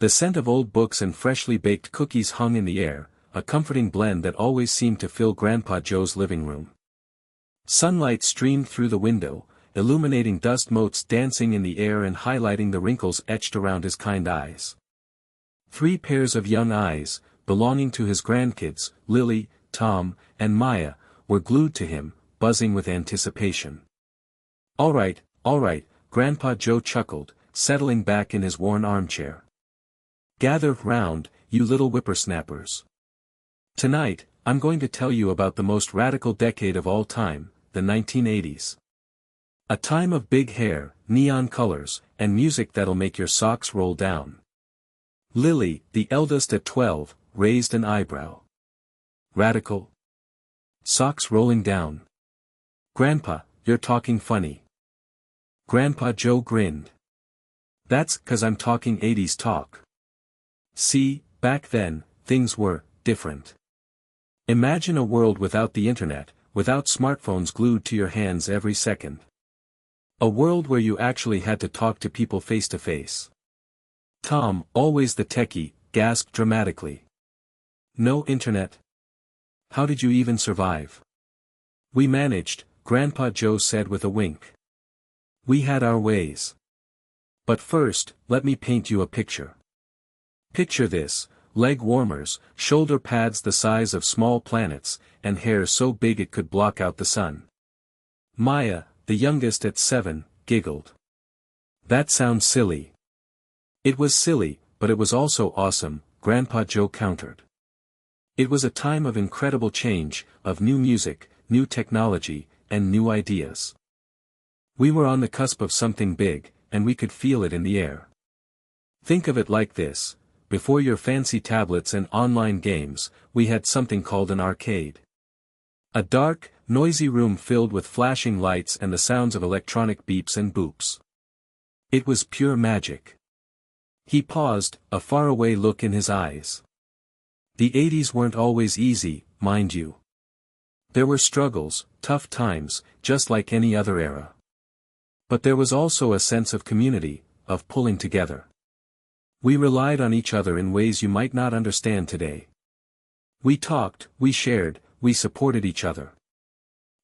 The scent of old books and freshly baked cookies hung in the air, a comforting blend that always seemed to fill Grandpa Joe's living room. Sunlight streamed through the window, illuminating dust motes dancing in the air and highlighting the wrinkles etched around his kind eyes. 3 pairs of young eyes, belonging to his grandkids, Lily, Tom, and Maya, were glued to him, buzzing with anticipation. All right, Grandpa Joe chuckled, settling back in his worn armchair. Gather round, you little whippersnappers. Tonight, I'm going to tell you about the most radical decade of all time, the 1980s. A time of big hair, neon colors, and music that'll make your socks roll down. Lily, the eldest at 12, raised an eyebrow. Radical? Socks rolling down. Grandpa, you're talking funny. Grandpa Joe grinned. That's 'cause I'm talking 80s talk. See, back then, things were different. Imagine a world without the internet, without smartphones glued to your hands every second. A world where you actually had to talk to people face to face. Tom, always the techie, gasped dramatically. No internet? How did you even survive? We managed, Grandpa Joe said with a wink. We had our ways. But first, let me paint you a picture. Picture this, leg warmers, shoulder pads the size of small planets, and hair so big it could block out the sun. Maya, the youngest at 7, giggled. That sounds silly. It was silly, but it was also awesome, Grandpa Joe countered. It was a time of incredible change, of new music, new technology, and new ideas. We were on the cusp of something big, and we could feel it in the air. Think of it like this, before your fancy tablets and online games, we had something called an arcade. A dark, noisy room filled with flashing lights and the sounds of electronic beeps and boops. It was pure magic. He paused, a faraway look in his eyes. The 80s weren't always easy, mind you. There were struggles, tough times, just like any other era. But there was also a sense of community, of pulling together. We relied on each other in ways you might not understand today. We talked, we shared, we supported each other.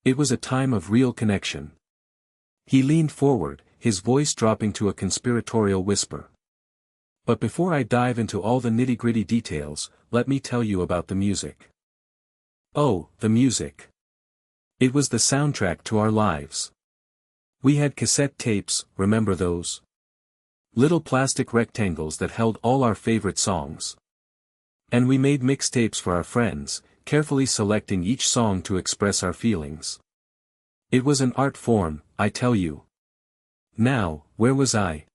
It was a time of real connection. He leaned forward, his voice dropping to a conspiratorial whisper. But before I dive into all the nitty-gritty details, let me tell you about the music. Oh, the music. It was the soundtrack to our lives. We had cassette tapes, remember those? Little plastic rectangles that held all our favorite songs. And we made mixtapes for our friends, carefully selecting each song to express our feelings. It was an art form, I tell you. Now, where was I?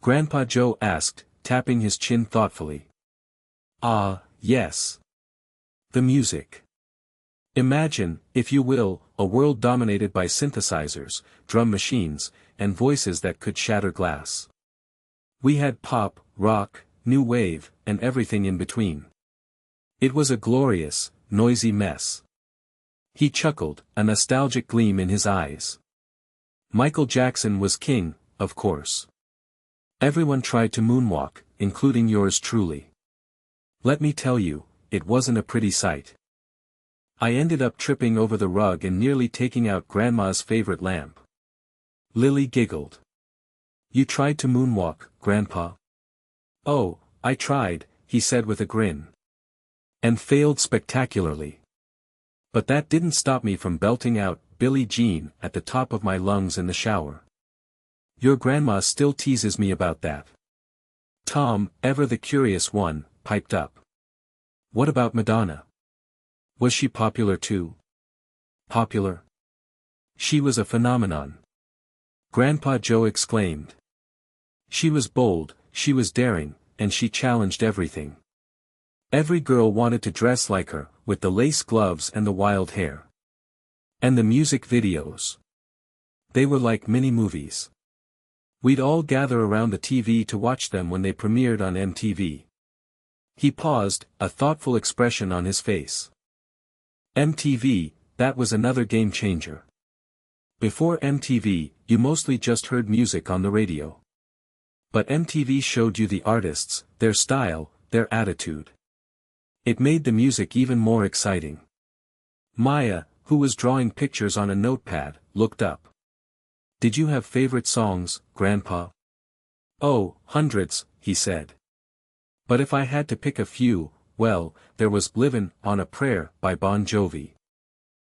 Grandpa Joe asked, tapping his chin thoughtfully. Ah, yes. The music. Imagine, if you will, a world dominated by synthesizers, drum machines, and voices that could shatter glass. We had pop, rock, new wave, and everything in between. It was a glorious, noisy mess. He chuckled, a nostalgic gleam in his eyes. Michael Jackson was king, of course. Everyone tried to moonwalk, including yours truly. Let me tell you, it wasn't a pretty sight. I ended up tripping over the rug and nearly taking out Grandma's favorite lamp. Lily giggled. You tried to moonwalk, Grandpa? Oh, I tried, he said with a grin. And failed spectacularly. But that didn't stop me from belting out Billie Jean at the top of my lungs in the shower. Your grandma still teases me about that. Tom, ever the curious one, piped up. What about Madonna? Was she popular too? Popular? She was a phenomenon. Grandpa Joe exclaimed. She was bold, she was daring, and she challenged everything. Every girl wanted to dress like her, with the lace gloves and the wild hair. And the music videos. They were like mini-movies. We'd all gather around the TV to watch them when they premiered on MTV. He paused, a thoughtful expression on his face. MTV, that was another game changer. Before MTV, you mostly just heard music on the radio. But MTV showed you the artists, their style, their attitude. It made the music even more exciting. Maya, who was drawing pictures on a notepad, looked up. "Did you have favorite songs, Grandpa?" "Oh, hundreds," he said. "But if I had to pick a few, well, there was Livin' on a Prayer by Bon Jovi.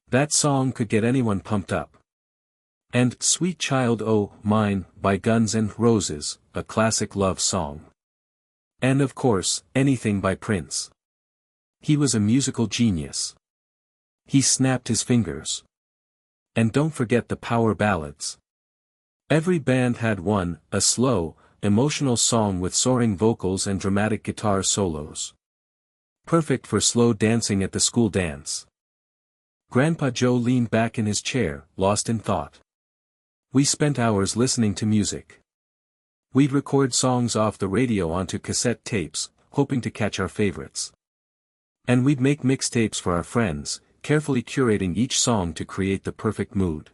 That song could get anyone pumped up. And Sweet Child O' Mine by Guns N' Roses, a classic love song. And of course, anything by Prince. He was a musical genius. He snapped his fingers. And don't forget the power ballads. Every band had one, a slow, emotional song with soaring vocals and dramatic guitar solos. Perfect for slow dancing at the school dance." Grandpa Joe leaned back in his chair, lost in thought. "We spent hours listening to music. We'd record songs off the radio onto cassette tapes, hoping to catch our favorites. And we'd make mixtapes for our friends, carefully curating each song to create the perfect mood.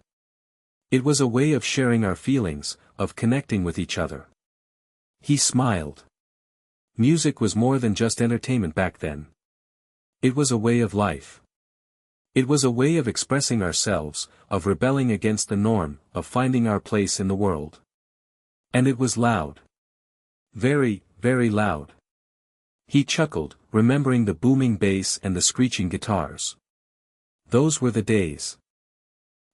It was a way of sharing our feelings, of connecting with each other." He smiled. Music was more than just entertainment back then. It was a way of life. It was a way of expressing ourselves, of rebelling against the norm, of finding our place in the world. And it was loud. Very, very loud. He chuckled, remembering the booming bass and the screeching guitars. Those were the days.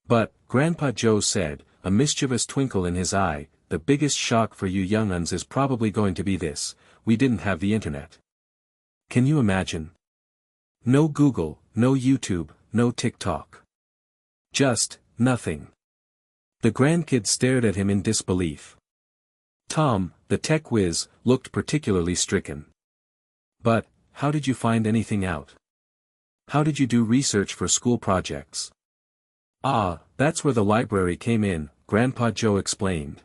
"But," Grandpa Joe said, a mischievous twinkle in his eye, "the biggest shock for you young uns is probably going to be this: we didn't have the internet. Can you imagine? No Google, no YouTube, no TikTok. Just, nothing." The grandkids stared at him in disbelief. Tom, the tech whiz, looked particularly stricken. "But, how did you find anything out? How did you do research for school projects?" "Ah, that's where the library came in," Grandpa Joe explained.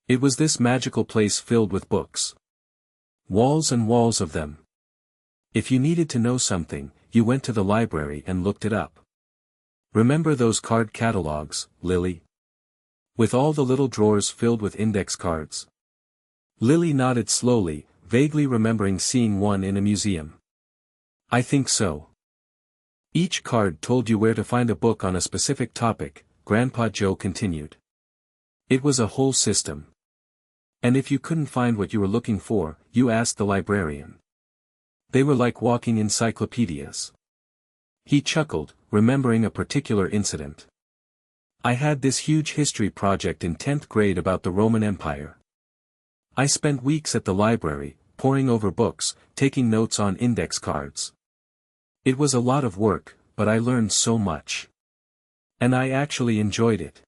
"It was this magical place filled with books. Walls and walls of them. If you needed to know something, you went to the library and looked it up. Remember those card catalogs, Lily? With all the little drawers filled with index cards?" Lily nodded slowly, vaguely remembering seeing one in a museum. "I think so." Each card told you where to find a book on a specific topic, Grandpa Joe continued. It was a whole system. And if you couldn't find what you were looking for, you asked the librarian. They were like walking encyclopedias. He chuckled, remembering a particular incident. "I had this huge history project in 10th grade about the Roman Empire. I spent weeks at the library, poring over books, taking notes on index cards. It was a lot of work, but I learned so much. And I actually enjoyed it.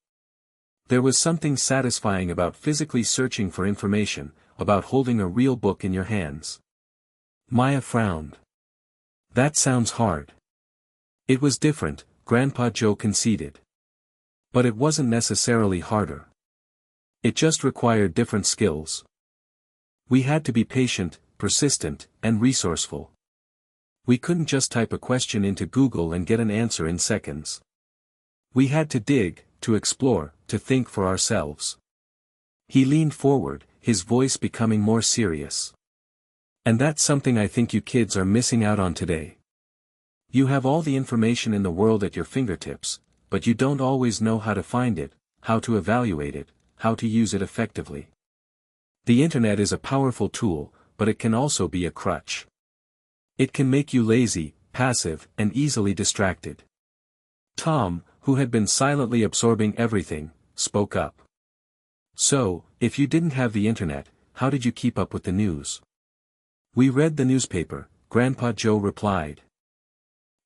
There was something satisfying about physically searching for information, about holding a real book in your hands." Maya frowned. "That sounds hard." It was different, Grandpa Joe conceded. But it wasn't necessarily harder. It just required different skills. We had to be patient, persistent, and resourceful. We couldn't just type a question into Google and get an answer in seconds. We had to dig, to explore, to think for ourselves. He leaned forward, his voice becoming more serious. "And that's something I think you kids are missing out on today. You have all the information in the world at your fingertips, but you don't always know how to find it, how to evaluate it, how to use it effectively. The internet is a powerful tool, but it can also be a crutch. It can make you lazy, passive, and easily distracted." Tom, who had been silently absorbing everything, spoke up. "So, if you didn't have the internet, how did you keep up with the news?" "We read the newspaper," Grandpa Joe replied.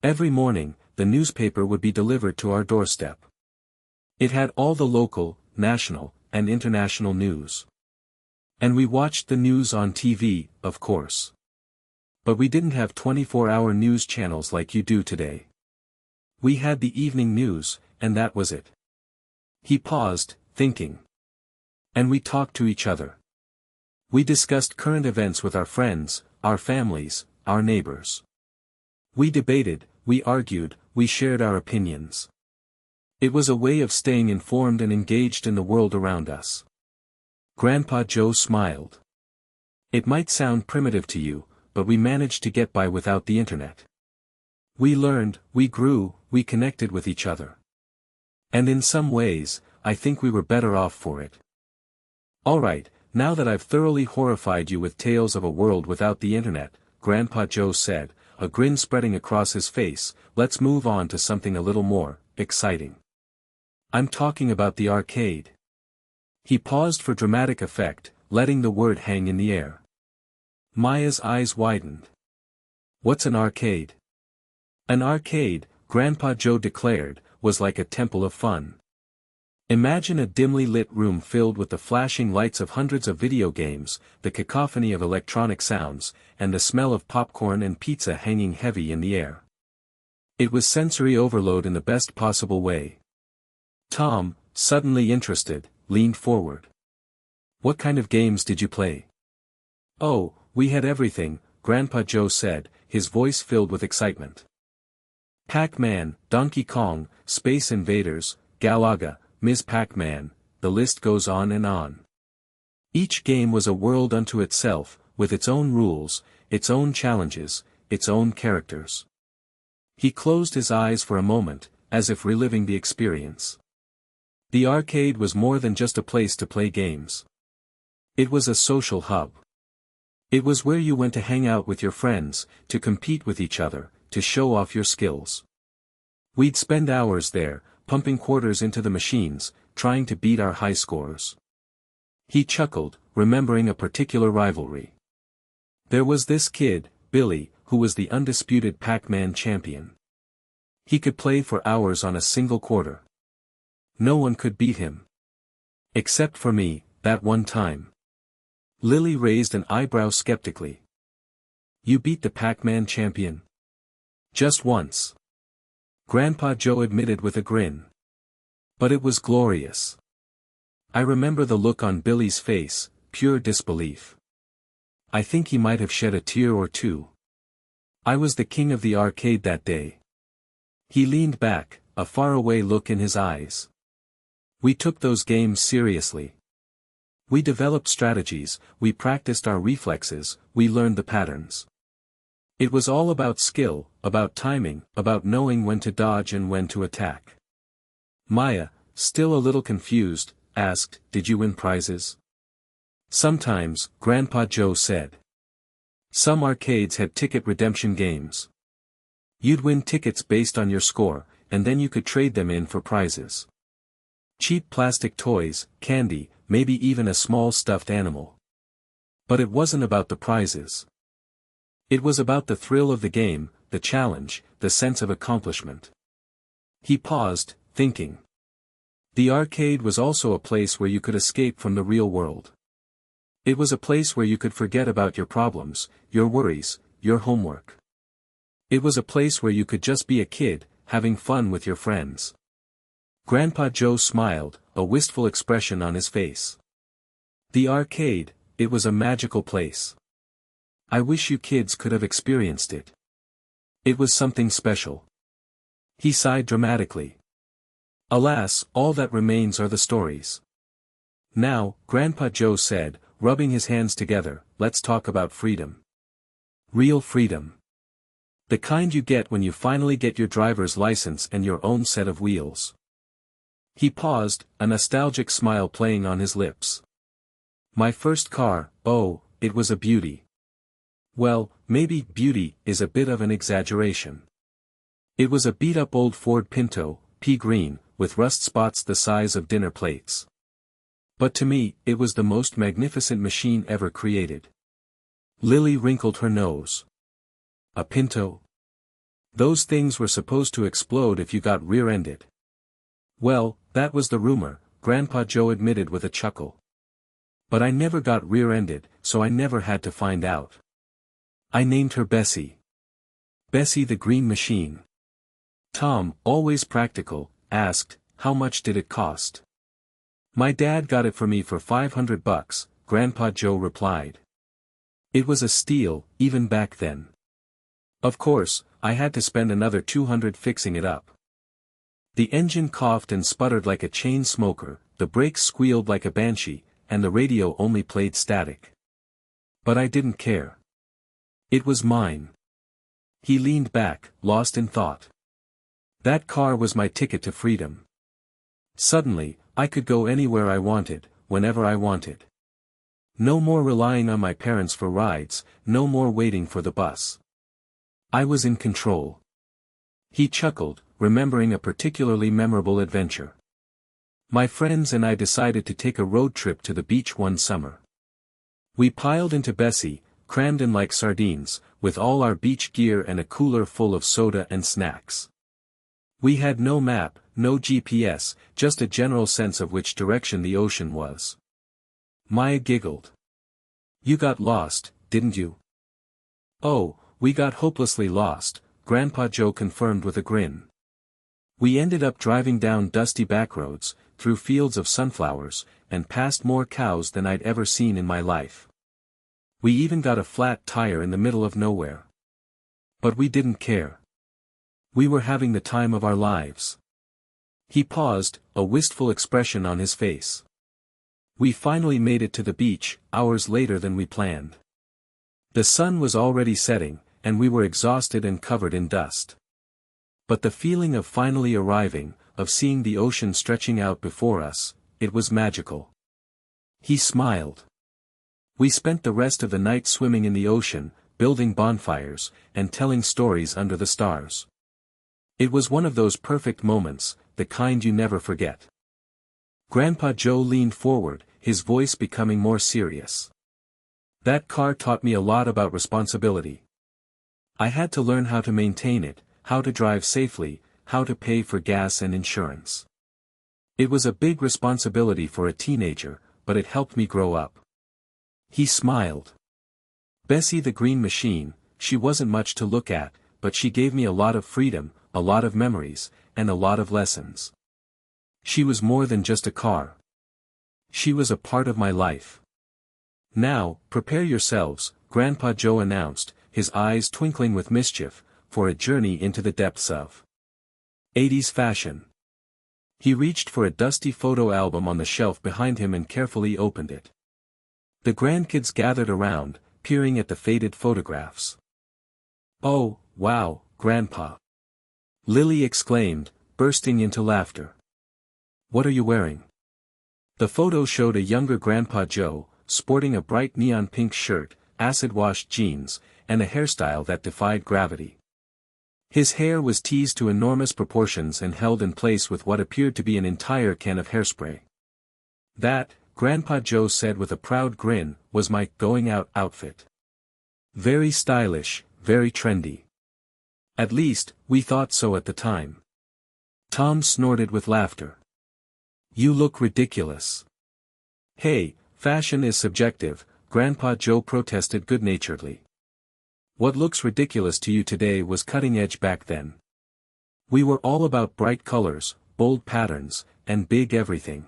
Every morning, the newspaper would be delivered to our doorstep. It had all the local, national, and international news. And we watched the news on TV, of course. But we didn't have 24-hour news channels like you do today. We had the evening news, and that was it." He paused, thinking. "And we talked to each other. We discussed current events with our friends, our families, our neighbors. We debated, we argued, we shared our opinions. It was a way of staying informed and engaged in the world around us." Grandpa Joe smiled. It might sound primitive to you, but we managed to get by without the internet. We learned, we grew, we connected with each other. And in some ways, I think we were better off for it. Alright, now that I've thoroughly horrified you with tales of a world without the internet, Grandpa Joe said, a grin spreading across his face, let's move on to something a little more exciting. I'm talking about the arcade. He paused for dramatic effect, letting the word hang in the air. Maya's eyes widened. What's an arcade? An arcade, Grandpa Joe declared, was like a temple of fun. Imagine a dimly lit room filled with the flashing lights of hundreds of video games, the cacophony of electronic sounds, and the smell of popcorn and pizza hanging heavy in the air. It was sensory overload in the best possible way. Tom, suddenly interested, leaned forward. What kind of games did you play? Oh, we had everything, Grandpa Joe said, his voice filled with excitement. Pac-Man, Donkey Kong, Space Invaders, Galaga, Ms. Pac-Man, the list goes on and on. Each game was a world unto itself, with its own rules, its own challenges, its own characters. He closed his eyes for a moment, as if reliving the experience. The arcade was more than just a place to play games. It was a social hub. It was where you went to hang out with your friends, to compete with each other, to show off your skills. We'd spend hours there, pumping quarters into the machines, trying to beat our high scores. He chuckled, remembering a particular rivalry. There was this kid, Billy, who was the undisputed Pac-Man champion. He could play for hours on a single quarter. No one could beat him. Except for me, that one time. Lily raised an eyebrow skeptically. You beat the Pac-Man champion? Just once. Grandpa Joe admitted with a grin. But it was glorious. I remember the look on Billy's face, pure disbelief. I think he might have shed a tear or two. I was the king of the arcade that day. He leaned back, a faraway look in his eyes. We took those games seriously. We developed strategies, we practiced our reflexes, we learned the patterns. It was all about skill, about timing, about knowing when to dodge and when to attack. Maya, still a little confused, asked, did you win prizes? Sometimes, Grandpa Joe said. Some arcades had ticket redemption games. You'd win tickets based on your score, and then you could trade them in for prizes. Cheap plastic toys, candy, maybe even a small stuffed animal. But it wasn't about the prizes. It was about the thrill of the game, the challenge, the sense of accomplishment. He paused, thinking. The arcade was also a place where you could escape from the real world. It was a place where you could forget about your problems, your worries, your homework. It was a place where you could just be a kid, having fun with your friends. Grandpa Joe smiled, a wistful expression on his face. The arcade, it was a magical place. I wish you kids could have experienced it. It was something special. He sighed dramatically. Alas, all that remains are the stories. Now, Grandpa Joe said, rubbing his hands together, let's talk about freedom. Real freedom. The kind you get when you finally get your driver's license and your own set of wheels. He paused, a nostalgic smile playing on his lips. My first car, oh, it was a beauty. Well, maybe beauty is a bit of an exaggeration. It was a beat-up old Ford Pinto, pea green, with rust spots the size of dinner plates. But to me, it was the most magnificent machine ever created. Lily wrinkled her nose. A Pinto? Those things were supposed to explode if you got rear-ended. Well, that was the rumor, Grandpa Joe admitted with a chuckle. But I never got rear-ended, so I never had to find out. I named her Bessie. Bessie the Green Machine. Tom, always practical, asked, how much did it cost? My dad got it for me for $500, Grandpa Joe replied. It was a steal, even back then. Of course, I had to spend another $200 fixing it up. The engine coughed and sputtered like a chain smoker, the brakes squealed like a banshee, and the radio only played static. But I didn't care. It was mine. He leaned back, lost in thought. That car was my ticket to freedom. Suddenly, I could go anywhere I wanted, whenever I wanted. No more relying on my parents for rides, no more waiting for the bus. I was in control. He chuckled, remembering a particularly memorable adventure. My friends and I decided to take a road trip to the beach one summer. We piled into Bessie, crammed in like sardines, with all our beach gear and a cooler full of soda and snacks. We had no map, no GPS, just a general sense of which direction the ocean was. Maya giggled. You got lost, didn't you? Oh, we got hopelessly lost, Grandpa Joe confirmed with a grin. We ended up driving down dusty backroads, through fields of sunflowers, and past more cows than I'd ever seen in my life. We even got a flat tire in the middle of nowhere. But we didn't care. We were having the time of our lives. He paused, a wistful expression on his face. We finally made it to the beach, hours later than we planned. The sun was already setting, and we were exhausted and covered in dust. But the feeling of finally arriving, of seeing the ocean stretching out before us, it was magical. He smiled. We spent the rest of the night swimming in the ocean, building bonfires, and telling stories under the stars. It was one of those perfect moments, the kind you never forget. Grandpa Joe leaned forward, his voice becoming more serious. That car taught me a lot about responsibility. I had to learn how to maintain it, how to drive safely, how to pay for gas and insurance. It was a big responsibility for a teenager, but it helped me grow up. He smiled. Bessie the green machine, she wasn't much to look at, but she gave me a lot of freedom, a lot of memories, and a lot of lessons. She was more than just a car. She was a part of my life. Now, prepare yourselves, Grandpa Joe announced, his eyes twinkling with mischief, for a journey into the depths of 80s fashion. He reached for a dusty photo album on the shelf behind him and carefully opened it. The grandkids gathered around, peering at the faded photographs. Oh, wow, Grandpa! Lily exclaimed, bursting into laughter. What are you wearing? The photo showed a younger Grandpa Joe, sporting a bright neon pink shirt, acid-washed jeans, and a hairstyle that defied gravity. His hair was teased to enormous proportions and held in place with what appeared to be an entire can of hairspray. That, Grandpa Joe said with a proud grin, was my going-out outfit. Very stylish, very trendy. At least, we thought so at the time. Tom snorted with laughter. You look ridiculous. Hey, fashion is subjective, Grandpa Joe protested good-naturedly. What looks ridiculous to you today was cutting-edge back then. We were all about bright colors, bold patterns, and big everything.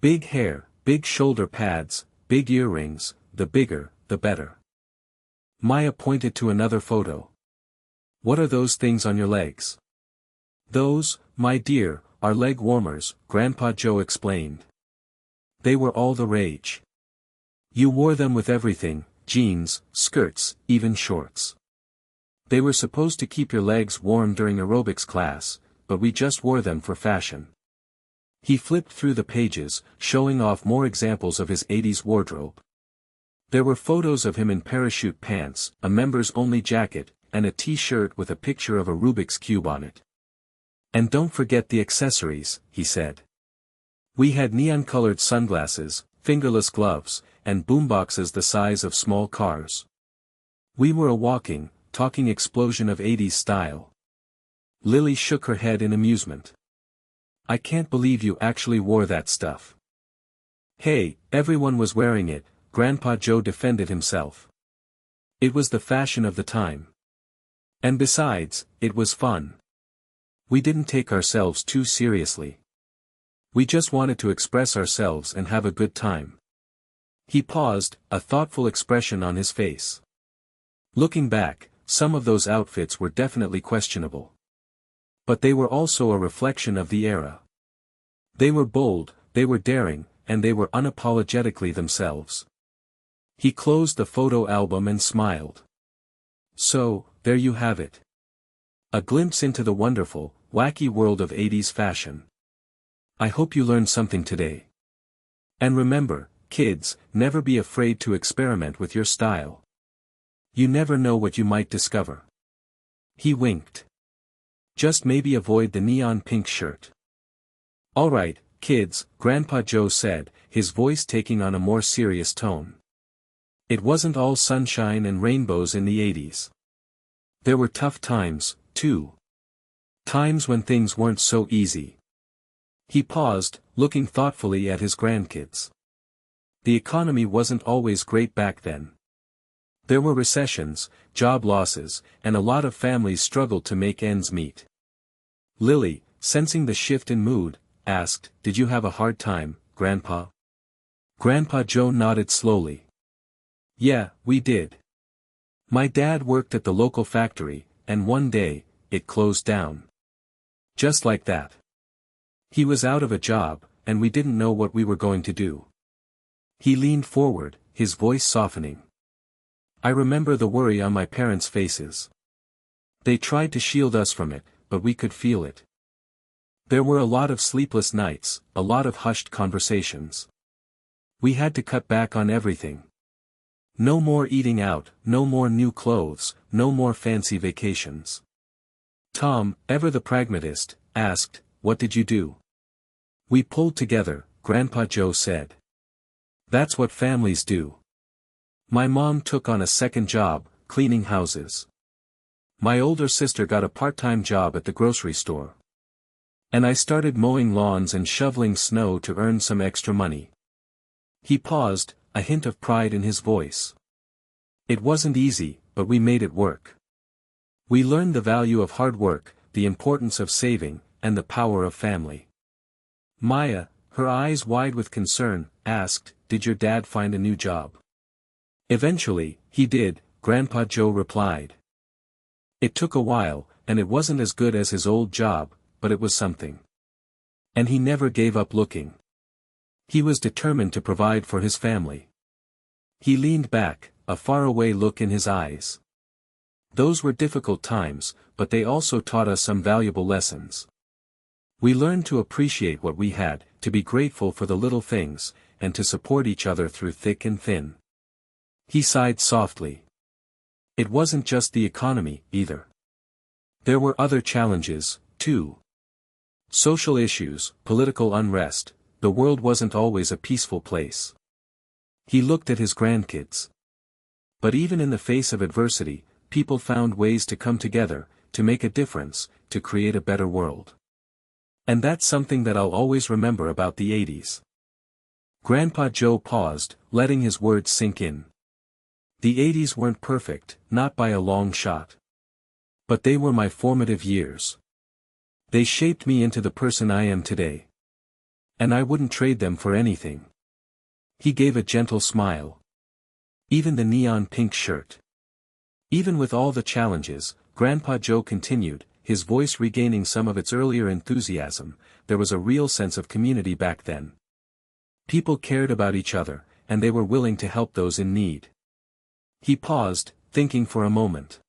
Big hair, big shoulder pads, big earrings, the bigger, the better. Maya pointed to another photo. What are those things on your legs? Those, my dear, are leg warmers, Grandpa Joe explained. They were all the rage. You wore them with everything, jeans, skirts, even shorts. They were supposed to keep your legs warm during aerobics class, but we just wore them for fashion. He flipped through the pages, showing off more examples of his 80s wardrobe. There were photos of him in parachute pants, a members-only jacket, and a t-shirt with a picture of a Rubik's Cube on it. And don't forget the accessories, he said. We had neon-colored sunglasses, fingerless gloves, and boomboxes the size of small cars. We were a walking, talking explosion of 80s style. Lily shook her head in amusement. I can't believe you actually wore that stuff. Hey, everyone was wearing it, Grandpa Joe defended himself. It was the fashion of the time. And besides, it was fun. We didn't take ourselves too seriously. We just wanted to express ourselves and have a good time. He paused, a thoughtful expression on his face. Looking back, some of those outfits were definitely questionable. But they were also a reflection of the era. They were bold, they were daring, and they were unapologetically themselves. He closed the photo album and smiled. So, there you have it. A glimpse into the wonderful, wacky world of 80s fashion. I hope you learned something today. And remember, kids, never be afraid to experiment with your style. You never know what you might discover. He winked. Just maybe avoid the neon pink shirt. Alright, kids, Grandpa Joe said, his voice taking on a more serious tone. It wasn't all sunshine and rainbows in the 80s. There were tough times, too. Times when things weren't so easy. He paused, looking thoughtfully at his grandkids. The economy wasn't always great back then. There were recessions, job losses, and a lot of families struggled to make ends meet. Lily, sensing the shift in mood, asked, "Did you have a hard time, Grandpa?" Grandpa Joe nodded slowly. "Yeah, we did. My dad worked at the local factory, and one day, it closed down. Just like that. He was out of a job, and we didn't know what we were going to do." He leaned forward, his voice softening. "I remember the worry on my parents' faces. They tried to shield us from it, but we could feel it. There were a lot of sleepless nights, a lot of hushed conversations. We had to cut back on everything. No more eating out, no more new clothes, no more fancy vacations." Tom, ever the pragmatist, asked, "What did you do?" "We pulled together," Grandpa Joe said. "That's what families do. My mom took on a second job, cleaning houses. My older sister got a part-time job at the grocery store. And I started mowing lawns and shoveling snow to earn some extra money." He paused, a hint of pride in his voice. "It wasn't easy, but we made it work. We learned the value of hard work, the importance of saving, and the power of family." Maya, her eyes wide with concern, asked, "Did your dad find a new job?" "Eventually, he did," Grandpa Joe replied. "It took a while, and it wasn't as good as his old job, but it was something. And he never gave up looking. He was determined to provide for his family." He leaned back, a faraway look in his eyes. "Those were difficult times, but they also taught us some valuable lessons. We learned to appreciate what we had, to be grateful for the little things, and to support each other through thick and thin." He sighed softly. It wasn't just the economy, either. There were other challenges, too. Social issues, political unrest. The world wasn't always a peaceful place. He looked at his grandkids. But even in the face of adversity, people found ways to come together, to make a difference, to create a better world. And that's something that I'll always remember about the 80s. Grandpa Joe paused, letting his words sink in. The 80s weren't perfect, not by a long shot. But they were my formative years. They shaped me into the person I am today. And I wouldn't trade them for anything." He gave a gentle smile. "Even the neon pink shirt." Even with all the challenges, Grandpa Joe continued, his voice regaining some of its earlier enthusiasm, there was a real sense of community back then. People cared about each other, and they were willing to help those in need. He paused, thinking for a moment.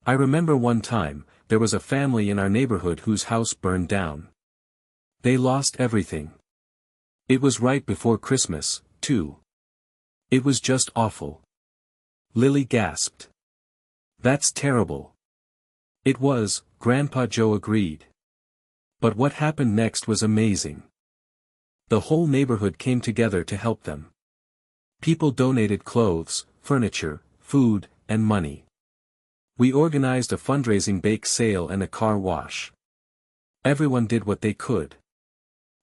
"I remember one time, there was a family in our neighborhood whose house burned down. They lost everything. It was right before Christmas, too. It was just awful." Lily gasped. "That's terrible." "It was," Grandpa Joe agreed. "But what happened next was amazing. The whole neighborhood came together to help them. People donated clothes, furniture, food, and money. We organized a fundraising bake sale and a car wash. Everyone did what they could."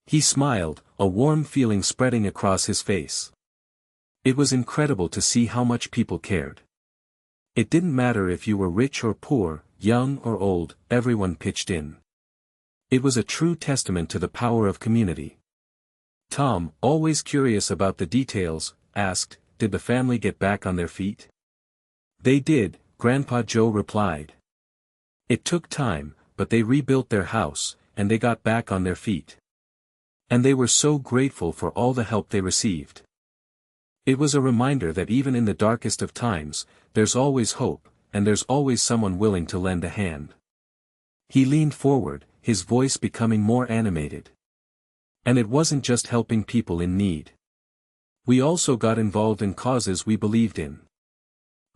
He smiled, a warm feeling spreading across his face. It was incredible to see how much people cared. It didn't matter if you were rich or poor, young or old, everyone pitched in. It was a true testament to the power of community. Tom, always curious about the details, asked, "Did the family get back on their feet?" "They did," Grandpa Joe replied. "It took time, but they rebuilt their house, and they got back on their feet. And they were so grateful for all the help they received. It was a reminder that even in the darkest of times, there's always hope, and there's always someone willing to lend a hand. He leaned forward, his voice becoming more animated. And it wasn't just helping people in need. We also got involved in causes we believed in.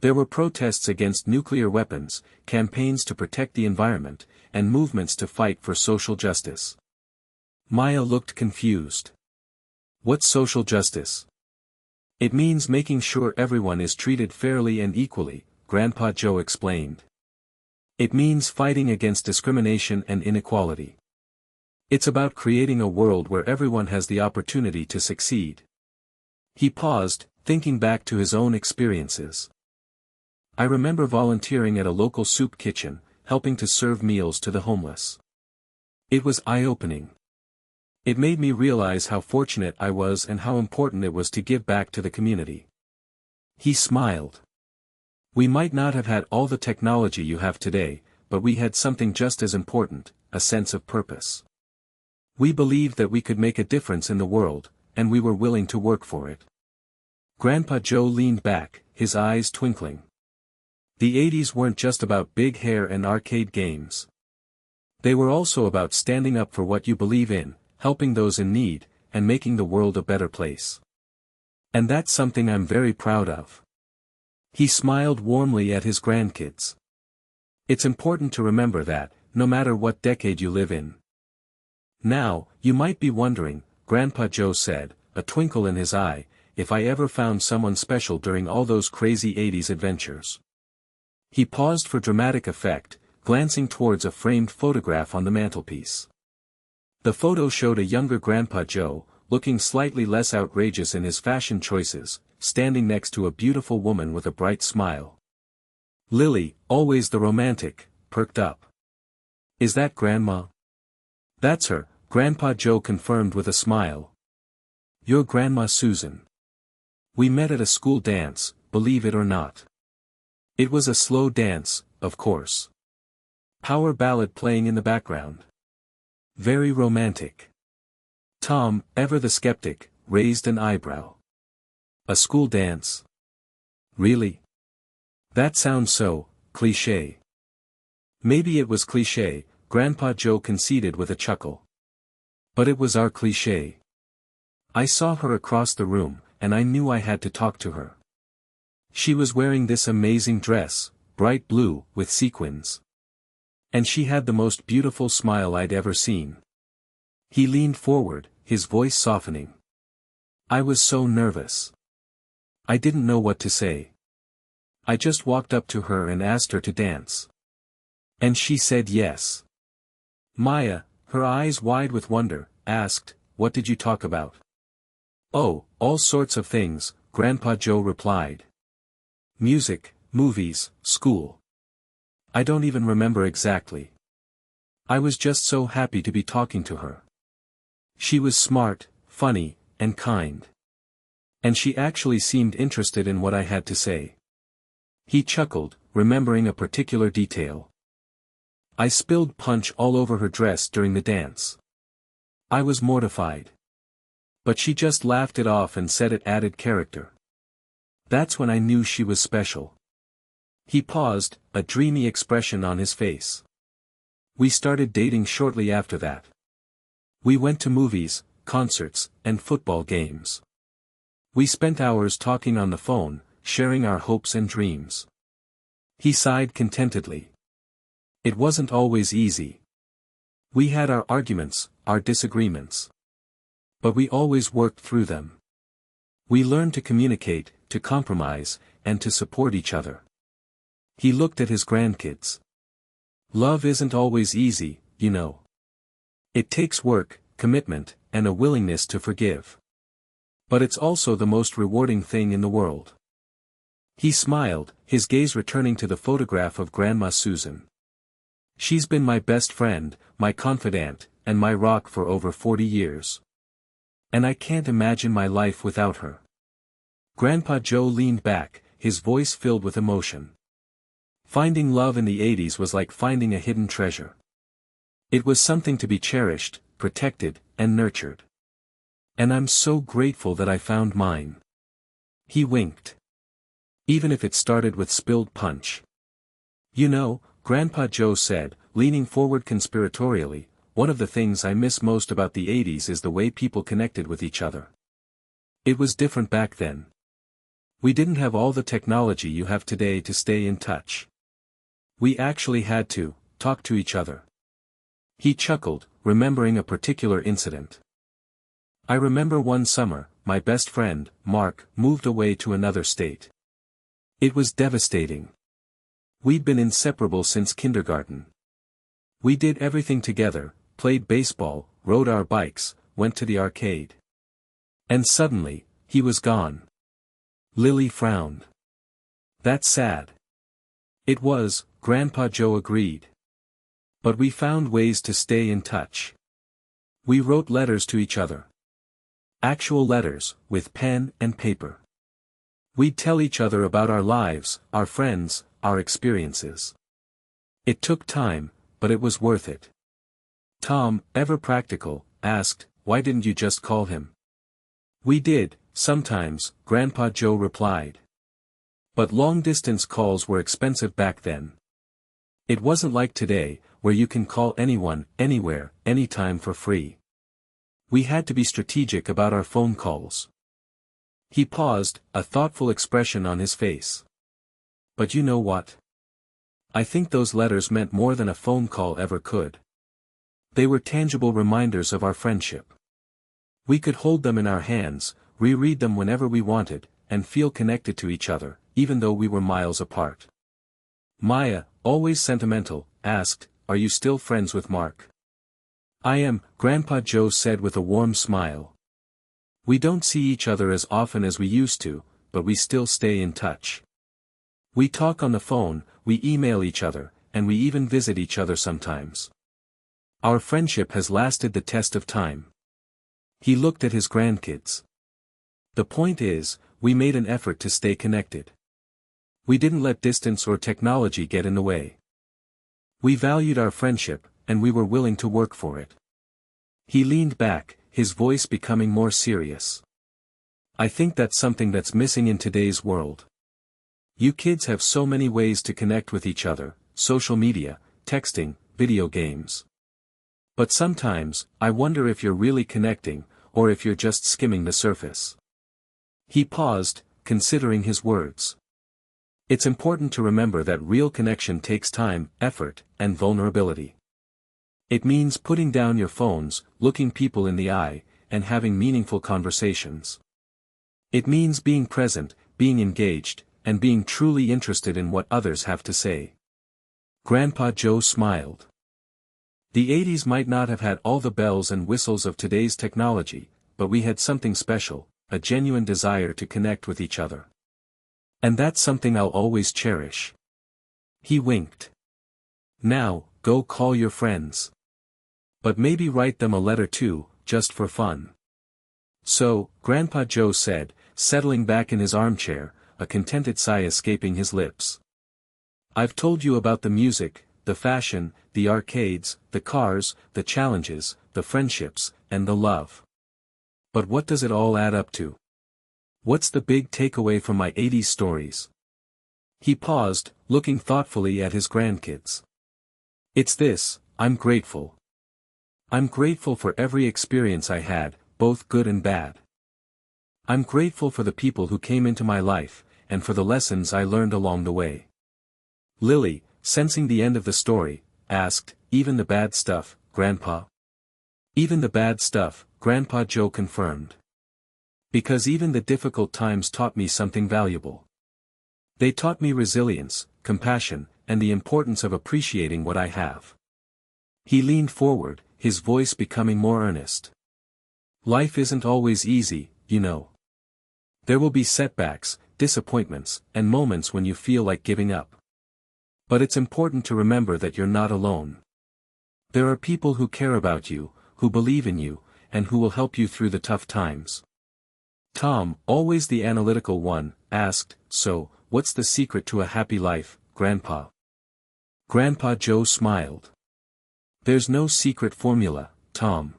There were protests against nuclear weapons, campaigns to protect the environment, and movements to fight for social justice. Maya looked confused. What's social justice? It means making sure everyone is treated fairly and equally, Grandpa Joe explained. It means fighting against discrimination and inequality. It's about creating a world where everyone has the opportunity to succeed. He paused, thinking back to his own experiences. I remember volunteering at a local soup kitchen, helping to serve meals to the homeless. It was eye-opening. It made me realize how fortunate I was and how important it was to give back to the community. He smiled. We might not have had all the technology you have today, but we had something just as important, a sense of purpose. We believed that we could make a difference in the world, and we were willing to work for it. Grandpa Joe leaned back, his eyes twinkling. The 80s weren't just about big hair and arcade games. They were also about standing up for what you believe in, helping those in need, and making the world a better place. And that's something I'm very proud of. He smiled warmly at his grandkids. It's important to remember that, no matter what decade you live in. Now, you might be wondering, Grandpa Joe said, a twinkle in his eye, if I ever found someone special during all those crazy 80s adventures. He paused for dramatic effect, glancing towards a framed photograph on the mantelpiece. The photo showed a younger Grandpa Joe, looking slightly less outrageous in his fashion choices, standing next to a beautiful woman with a bright smile. Lily, always the romantic, perked up. Is that Grandma? That's her, Grandpa Joe confirmed with a smile. Your Grandma Susan. We met at a school dance, believe it or not. It was a slow dance, of course. Power ballad playing in the background. Very romantic. Tom, ever the skeptic, raised an eyebrow. A school dance? Really? That sounds so cliché. Maybe it was cliché, Grandpa Joe conceded with a chuckle. But it was our cliché. I saw her across the room, and I knew I had to talk to her. She was wearing this amazing dress, bright blue, with sequins. And she had the most beautiful smile I'd ever seen. He leaned forward, his voice softening. I was so nervous. I didn't know what to say. I just walked up to her and asked her to dance. And she said yes. Maya, her eyes wide with wonder, asked, what did you talk about? Oh, all sorts of things, Grandpa Joe replied. Music, movies, school. I don't even remember exactly. I was just so happy to be talking to her. She was smart, funny, and kind. And she actually seemed interested in what I had to say. He chuckled, remembering a particular detail. I spilled punch all over her dress during the dance. I was mortified. But she just laughed it off and said it added character. That's when I knew she was special. He paused, a dreamy expression on his face. We started dating shortly after that. We went to movies, concerts, and football games. We spent hours talking on the phone, sharing our hopes and dreams. He sighed contentedly. It wasn't always easy. We had our arguments, our disagreements. But we always worked through them. We learned to communicate, to compromise, and to support each other. He looked at his grandkids. Love isn't always easy, you know. It takes work, commitment, and a willingness to forgive. But it's also the most rewarding thing in the world. He smiled, his gaze returning to the photograph of Grandma Susan. She's been my best friend, my confidant, and my rock for over 40 years. And I can't imagine my life without her. Grandpa Joe leaned back, his voice filled with emotion. Finding love in the 80s was like finding a hidden treasure. It was something to be cherished, protected, and nurtured. And I'm so grateful that I found mine. He winked. Even if it started with spilled punch. You know, Grandpa Joe said, leaning forward conspiratorially, one of the things I miss most about the 80s is the way people connected with each other. It was different back then. We didn't have all the technology you have today to stay in touch. We actually had to talk to each other. He chuckled, remembering a particular incident. I remember one summer, my best friend, Mark, moved away to another state. It was devastating. We'd been inseparable since kindergarten. We did everything together, played baseball, rode our bikes, went to the arcade. And suddenly, he was gone. Lily frowned. That's sad. It was, Grandpa Joe agreed. But we found ways to stay in touch. We wrote letters to each other. Actual letters, with pen and paper. We'd tell each other about our lives, our friends, our experiences. It took time, but it was worth it. Tom, ever practical, asked, why didn't you just call him? We did, sometimes, Grandpa Joe replied. But long-distance calls were expensive back then. It wasn't like today, where you can call anyone, anywhere, anytime for free. We had to be strategic about our phone calls. He paused, a thoughtful expression on his face. But you know what? I think those letters meant more than a phone call ever could. They were tangible reminders of our friendship. We could hold them in our hands, reread them whenever we wanted, and feel connected to each other, even though we were miles apart. Maya, always sentimental, asked, are you still friends with Mark? I am, Grandpa Joe said with a warm smile. We don't see each other as often as we used to, but we still stay in touch. We talk on the phone, we email each other, and we even visit each other sometimes. Our friendship has lasted the test of time. He looked at his grandkids. The point is, we made an effort to stay connected. We didn't let distance or technology get in the way. We valued our friendship, and we were willing to work for it. He leaned back, his voice becoming more serious. I think that's something that's missing in today's world. You kids have so many ways to connect with each other, social media, texting, video games. But sometimes, I wonder if you're really connecting, or if you're just skimming the surface. He paused, considering his words. It's important to remember that real connection takes time, effort, and vulnerability. It means putting down your phones, looking people in the eye, and having meaningful conversations. It means being present, being engaged, and being truly interested in what others have to say. Grandpa Joe smiled. The 80s might not have had all the bells and whistles of today's technology, but we had something special, a genuine desire to connect with each other. And that's something I'll always cherish. He winked. Now, go call your friends. But maybe write them a letter too, just for fun. So, Grandpa Joe said, settling back in his armchair, a contented sigh escaping his lips. I've told you about the music, the fashion, the arcades, the cars, the challenges, the friendships, and the love. But what does it all add up to? What's the big takeaway from my 80s stories? He paused, looking thoughtfully at his grandkids. It's this, I'm grateful. I'm grateful for every experience I had, both good and bad. I'm grateful for the people who came into my life, and for the lessons I learned along the way. Lily, sensing the end of the story, asked, even the bad stuff, Grandpa? Even the bad stuff, Grandpa Joe confirmed. Because even the difficult times taught me something valuable. They taught me resilience, compassion, and the importance of appreciating what I have. He leaned forward, his voice becoming more earnest. Life isn't always easy, you know. There will be setbacks, disappointments, and moments when you feel like giving up. But it's important to remember that you're not alone. There are people who care about you, who believe in you, and who will help you through the tough times. Tom, always the analytical one, asked, so, what's the secret to a happy life, Grandpa? Grandpa Joe smiled. There's no secret formula, Tom.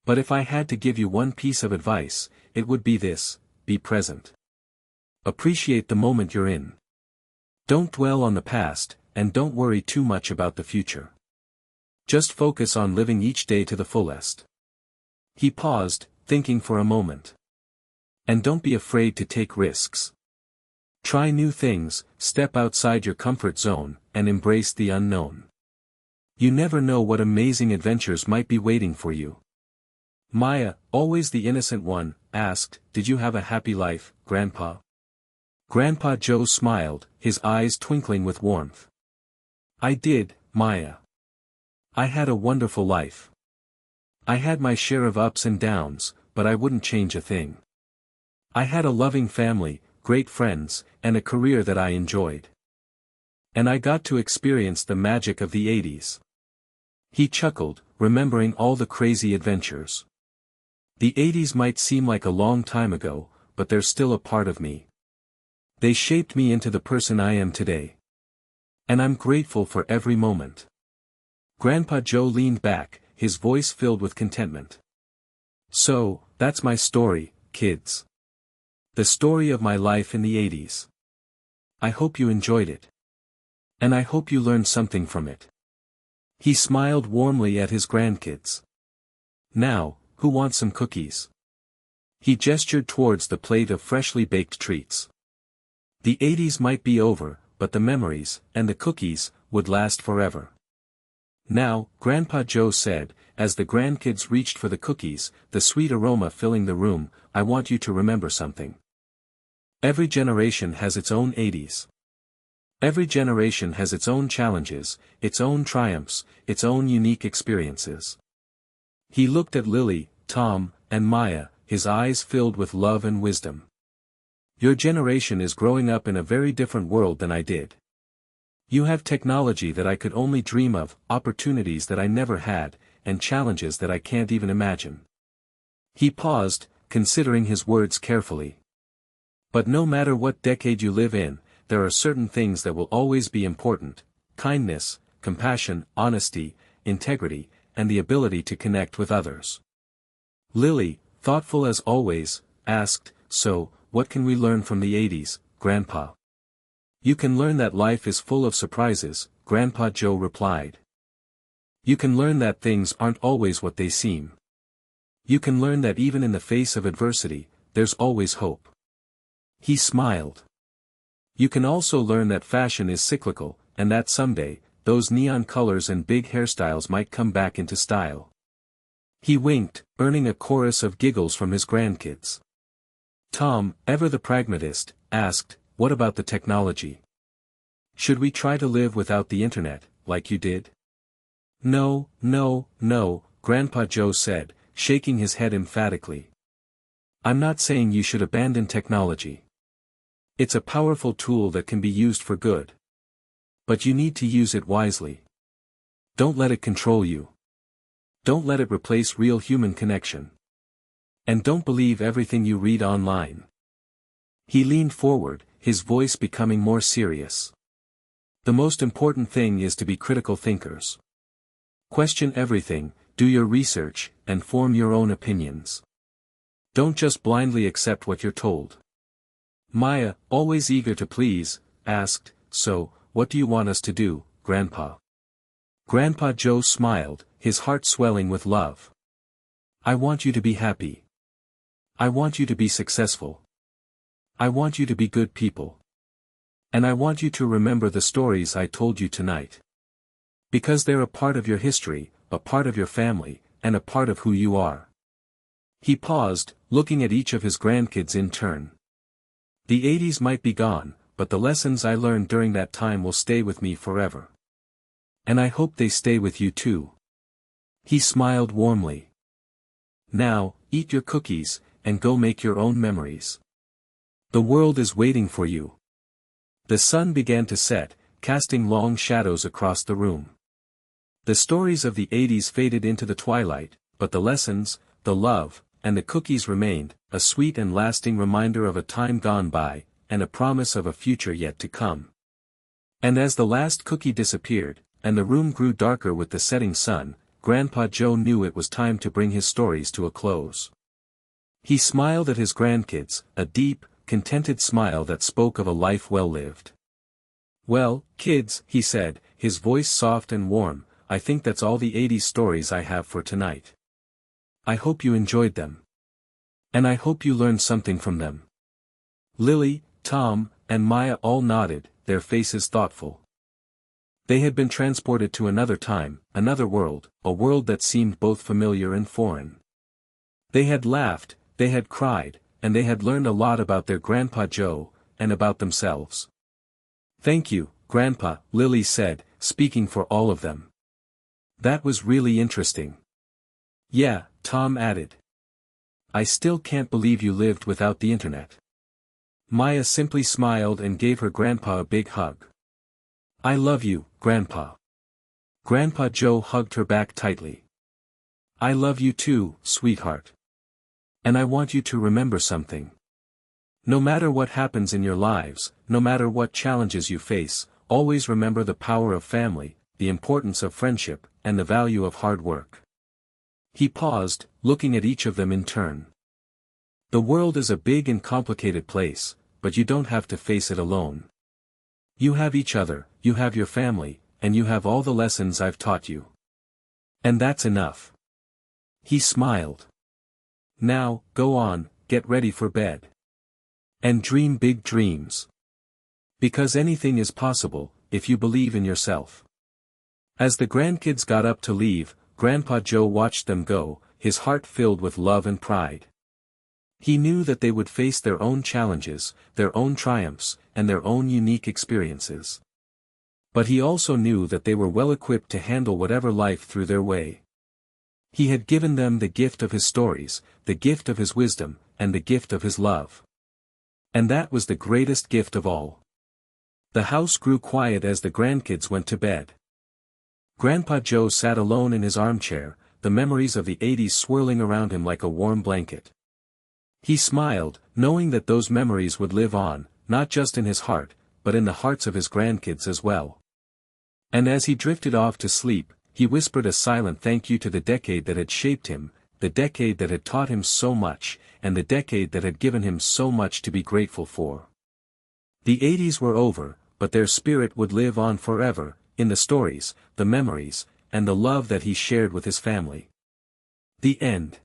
But if I had to give you one piece of advice, it would be this: be present. Appreciate the moment you're in. Don't dwell on the past, and don't worry too much about the future. Just focus on living each day to the fullest. He paused, thinking for a moment. And don't be afraid to take risks. Try new things, step outside your comfort zone, and embrace the unknown. You never know what amazing adventures might be waiting for you. Maya, always the innocent one, asked, "Did you have a happy life, Grandpa?" Grandpa Joe smiled, his eyes twinkling with warmth. "I did, Maya. I had a wonderful life. I had my share of ups and downs, but I wouldn't change a thing. I had a loving family, great friends, and a career that I enjoyed. And I got to experience the magic of the '80s. He chuckled, remembering all the crazy adventures. The '80s might seem like a long time ago, but they're still a part of me. They shaped me into the person I am today. And I'm grateful for every moment." Grandpa Joe leaned back, his voice filled with contentment. "So, that's my story, kids. The story of my life in the '80s. I hope you enjoyed it. And I hope you learned something from it." He smiled warmly at his grandkids. "Now, who wants some cookies?" He gestured towards the plate of freshly baked treats. The '80s might be over, but the memories, and the cookies, would last forever. "Now," Grandpa Joe said, as the grandkids reached for the cookies, the sweet aroma filling the room, "I want you to remember something. Every generation has its own '80s. Every generation has its own challenges, its own triumphs, its own unique experiences." He looked at Lily, Tom, and Maya, his eyes filled with love and wisdom. "Your generation is growing up in a very different world than I did. You have technology that I could only dream of, opportunities that I never had, and challenges that I can't even imagine." He paused, considering his words carefully. "But no matter what decade you live in, there are certain things that will always be important: kindness, compassion, honesty, integrity, and the ability to connect with others." Lily, thoughtful as always, asked, "So, what can we learn from the '80s, Grandpa?" "You can learn that life is full of surprises," Grandpa Joe replied. "You can learn that things aren't always what they seem. You can learn that even in the face of adversity, there's always hope." He smiled. "You can also learn that fashion is cyclical, and that someday, those neon colors and big hairstyles might come back into style." He winked, earning a chorus of giggles from his grandkids. Tom, ever the pragmatist, asked, "What about the technology? Should we try to live without the internet, like you did?" "No, no, no," Grandpa Joe said, shaking his head emphatically. "I'm not saying you should abandon technology. It's a powerful tool that can be used for good. But you need to use it wisely. Don't let it control you. Don't let it replace real human connection. And don't believe everything you read online." He leaned forward, his voice becoming more serious. "The most important thing is to be critical thinkers. Question everything, do your research, and form your own opinions. Don't just blindly accept what you're told." Maya, always eager to please, asked, "So, what do you want us to do, Grandpa?" Grandpa Joe smiled, his heart swelling with love. "I want you to be happy. I want you to be successful. I want you to be good people. And I want you to remember the stories I told you tonight. Because they're a part of your history, a part of your family, and a part of who you are." He paused, looking at each of his grandkids in turn. "The '80s might be gone, but the lessons I learned during that time will stay with me forever. And I hope they stay with you too." He smiled warmly. "Now, eat your cookies, and go make your own memories. The world is waiting for you." The sun began to set, casting long shadows across the room. The stories of the '80s faded into the twilight, but the lessons, the love, and the cookies remained, a sweet and lasting reminder of a time gone by, and a promise of a future yet to come. And as the last cookie disappeared, and the room grew darker with the setting sun, Grandpa Joe knew it was time to bring his stories to a close. He smiled at his grandkids, a deep, contented smile that spoke of a life well lived. "Well, kids," he said, his voice soft and warm, "I think that's all the 80s stories I have for tonight. I hope you enjoyed them. And I hope you learned something from them." Lily, Tom, and Maya all nodded, their faces thoughtful. They had been transported to another time, another world, a world that seemed both familiar and foreign. They had laughed, they had cried, and they had learned a lot about their Grandpa Joe, and about themselves. "Thank you, Grandpa," Lily said, speaking for all of them. "That was really interesting." "Yeah," Tom added. "I still can't believe you lived without the internet." Maya simply smiled and gave her grandpa a big hug. "I love you, Grandpa." Grandpa Joe hugged her back tightly. "I love you too, sweetheart. And I want you to remember something. No matter what happens in your lives, no matter what challenges you face, always remember the power of family, the importance of friendship, and the value of hard work." He paused, looking at each of them in turn. "The world is a big and complicated place, but you don't have to face it alone. You have each other, you have your family, and you have all the lessons I've taught you. And that's enough." He smiled. "Now, go on, get ready for bed. And dream big dreams. Because anything is possible, if you believe in yourself." As the grandkids got up to leave, Grandpa Joe watched them go, his heart filled with love and pride. He knew that they would face their own challenges, their own triumphs, and their own unique experiences. But he also knew that they were well equipped to handle whatever life threw their way. He had given them the gift of his stories, the gift of his wisdom, and the gift of his love. And that was the greatest gift of all. The house grew quiet as the grandkids went to bed. Grandpa Joe sat alone in his armchair, the memories of the 80s swirling around him like a warm blanket. He smiled, knowing that those memories would live on, not just in his heart, but in the hearts of his grandkids as well. And as he drifted off to sleep, he whispered a silent thank you to the decade that had shaped him, the decade that had taught him so much, and the decade that had given him so much to be grateful for. The 80s were over, but their spirit would live on forever, in the stories, the memories, and the love that he shared with his family. The end.